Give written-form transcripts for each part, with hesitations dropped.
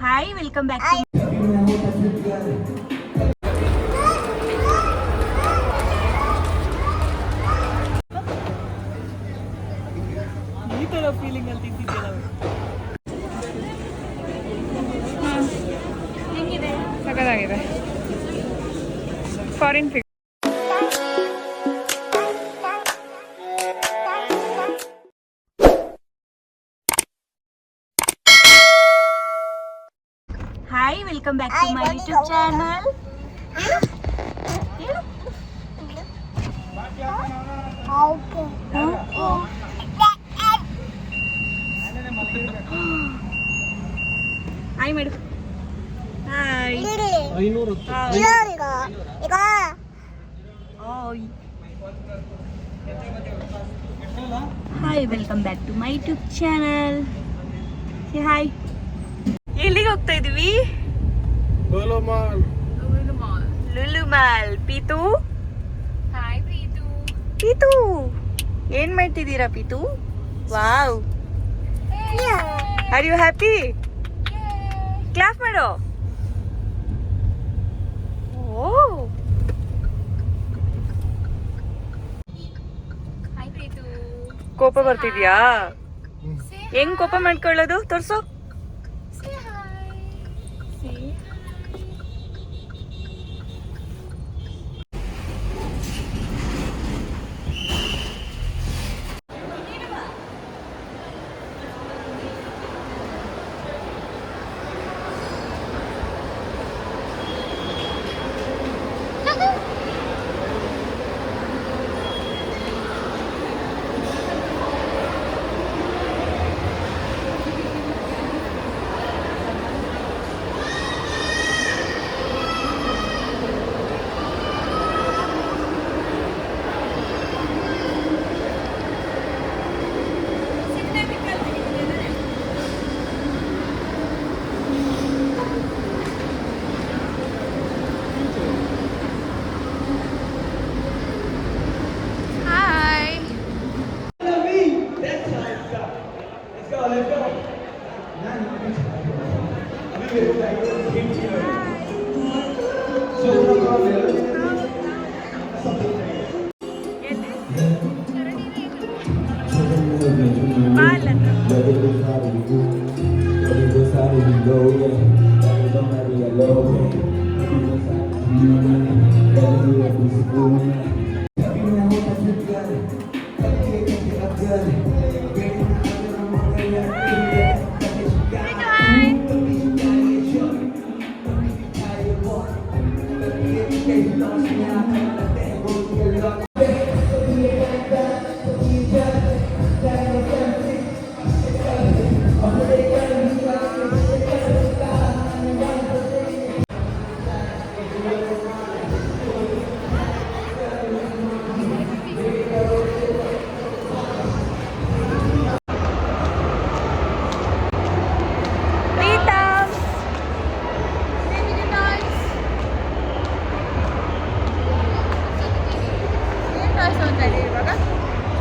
Hi welcome back ಈ ತರ feeling ಅಲ್ಲಿ ತಿಂತಿದ್ದೆ ನಾವು. ಹೆಂಗಿದೆ? ಸಕ್ಕತ್ತಾಗಿದೆ. Foreign fig. Hi welcome back to my YouTube channel. Hi madam. Hi. Hi welcome back to my YouTube channel. Hi. ಎಲ್ಲಿಗೆ ಹೋಗ್ತಾ ಇದೀವಿ? Lulu mall. Peetu. Hi Peetu. Peetu ಏನ್ ಮಾಡ್ತಿದ್ದೀರಾ Peetu? Wow. Are you happy? Clap ಮಾಡು. ಓ ಹಾಯ್ ಪೀತು. ಕೋಪ ಬರ್ತಿದ್ಯಾ? ಹೆಂಗ್ ಕೋಪ ಮಾಡ್ಕೊಳ್ಳೋದು ತೋರ್ಸು.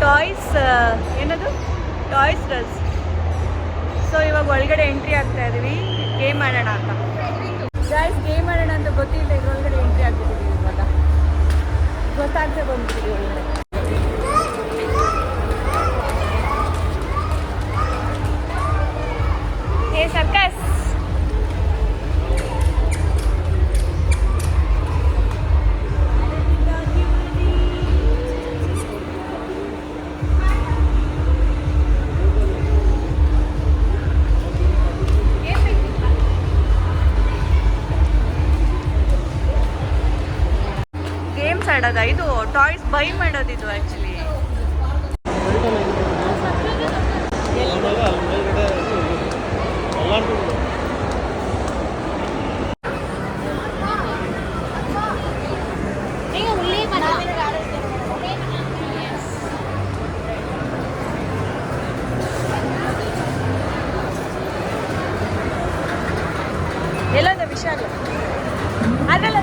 ಟಾಯ್ಸ್ ಏನದು ಟಾಯ್ಸ್ ಡ್ರೆಸ್. ಸೊ ಇವಾಗ ಒಳಗಡೆ ಎಂಟ್ರಿ ಆಗ್ತಾ ಇದೀವಿ. ಗೇಮ್ ಆಡೋಣ ಅಂತ. ಗಾಯ್ಸ್ ಗೇಮ್ ಆಡೋಣ ಅಂತ ಗೊತ್ತಿಲ್ಲ, ಇದ್ರೊಳಗಡೆ ಎಂಟ್ರಿ ಆಗ್ಬಿಟ್ಟಿದ್ದೀವಿ. ಇವಾಗ ಗೊತ್ತಾಗ್ತಾ ಬಂದ್ಬಿಟ್ಟಿದ್ದೀವಿ ಒಳಗಡೆ. ಏ ಸರ್ಕಸ್. ಆಡೋದ ಇದು ಟಾಯ್ಸ್ ಬೈ ಮಾಡೋದಿದು ಆಕ್ಚುಲಿ. ಎಲ್ಲದ ವಿಶಾಲ ಅದಲ್ಲ.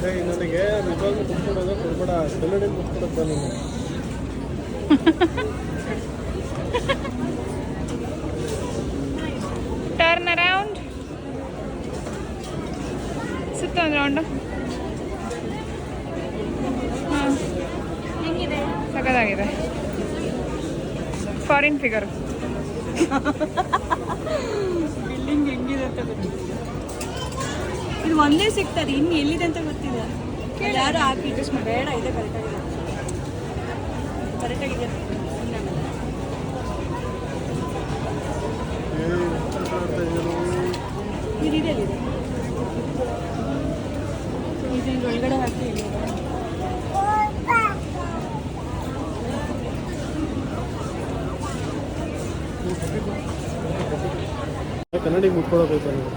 ನನಗೆ ನಿಜವಾಗ್ಲೂ ಕುತ್ಕೊಡೋದು ಕೊಡ್ಬೇಡ ಕನ್ನಡ ಕುತ್ಕೊಡೋದು ನೀನು ಟರ್ನ್ ಅರೌಂಡ್ ಸುತ್ತ ಒಂದು ರೌಂಡು ಹಾಂ ಹೆಂಗಿದೆ? ಸಖತ್ತಾಗಿದೆ ಫಾರಿನ್ ಫಿಗರ್ ಬಿಲ್ಡಿಂಗ್ ಹೆಂಗಿದೆ ಅಂತ ಗೊತ್ತಿಲ್ಲ. ಇದು ಒಂದೇ ಸಿಗ್ತದೆ, ಇನ್ನು ಎಲ್ಲಿದೆ ಅಂತ ಗೊತ್ತಿಲ್ಲ. ಯಾರು ಹಾಕಿ ಅಡ್ಜಸ್ಟ್ ಮಾಡಿ. ಬೇಡ, ಇದೆ ಕರೆಕ್ಟಾಗಿದೆ, ಕರೆಕ್ಟಾಗಿದೆ. ಇದಿದೆ ಅಲ್ಲಿದೆ, ಇದು ಒಳಗಡೆ ಹಾಕಿ ಇಲ್ಲಿ. ಕನ್ನಡಿಗೆ ಮುಟ್ಕೊಳಬೇಕು ನೀವು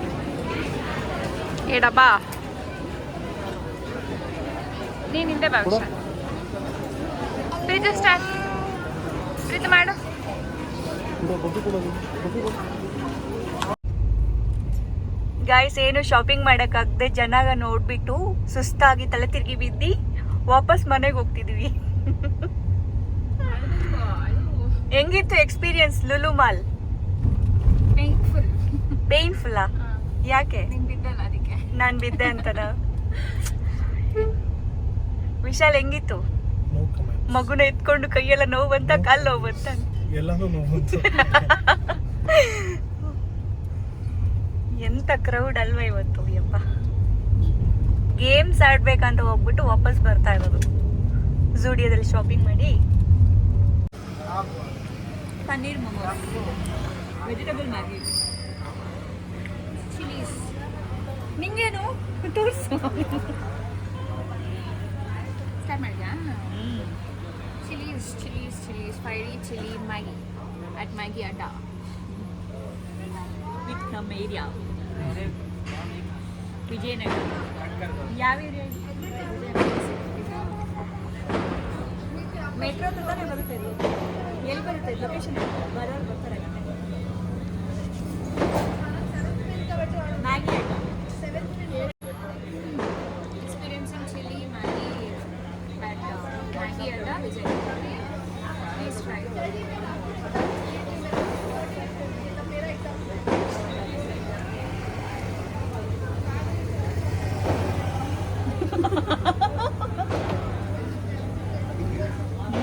ಏಡಪ್ಪ ನೀನು ಹಿಂದೆ ಬಾ ಪ್ರೀತಿ ಸ್ಟಾರ್ಟ್ ಪ್ರೀತಿ ಮಾಡು ಗಾಯ್ಸ್, ಏನು ಶಾಪಿಂಗ್ ಮಾಡೋಕ್ಕಾಗದೆ ಜನಾಗ ನೋಡ್ಬಿಟ್ಟು ಸುಸ್ತಾಗಿ ತಲೆ ತಿರುಗಿ ಬಿದ್ದು ವಾಪಸ್ ಮನೆಗೆ ಹೋಗ್ತಿದ್ವಿ. ಹೆಂಗಿತ್ತು ಎಕ್ಸ್ಪೀರಿಯನ್ಸ್ ಲುಲು ಮಾಲ್? ಪೇನ್ಫುಲ್ಲಾ? ಯಾಕೆ? ಬಿದ್ದಲ್ಲ ಅದಕ್ಕೆ ನಾನು ಬಿದ್ದೆ ಅಂತನ? ವಿಶಾಲ್ ಹೆಂಗಿತ್ತು? ಮಗುನ ಎತ್ಕೊಂಡು ಕೈಯೆಲ್ಲ ನೋವು ಬಂತ, ಕಾಲು ನೋವು ಬಂತ? ಎಲ್ಲಾನು ನೋವು ಎಂತ ಕ್ರೌಡ್ ಅಲ್ವಾ ಇವತ್ತು ಯಪ್ಪ. ಗೇಮ್ಸ್ ಆಡ್ಬೇಕಂತ ಹೋಗ್ಬಿಟ್ಟು ವಾಪಸ್ ಬರ್ತಾ ಇರೋದು. ಝೂಡಿಯೋದಲ್ಲಿ ಶಾಪಿಂಗ್ ಮಾಡಿ paneer momos, vegetable Maggi, Chili's ನಿಂಗೇನು ತೋರಿಸು. ಸ್ಟಾರ್ಟ್ ಮಾಡಿದ್ಯಾ Chili's Chili's Chili's fiery chilli Maggi at Maggi ಅಡ್ಡ ವಿತ್ ನಮ್ಮ ಏರಿಯಾ ವಿಜಯನಗರ. ಯಾವ ಏರಿಯಾ? ಮೆಟ್ರೋ ತಾನೇ ಬರುತ್ತೆ ಇದು. ಎಲ್ಲಿ ಬರುತ್ತೆ ಲೊಕೇಶನ್? ಬರೋರು ಬರ್ತಾರೆ. Maggi experiencing chilli Maggi at Maggi ಅಡ್ಡ ವಿಜಯನಗರ. Please try.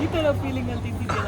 ಈ ಥರ ಫೀಲಿಂಗ್ ಅಲ್ಲಿ ತಿಂತಿದ್ದೆ.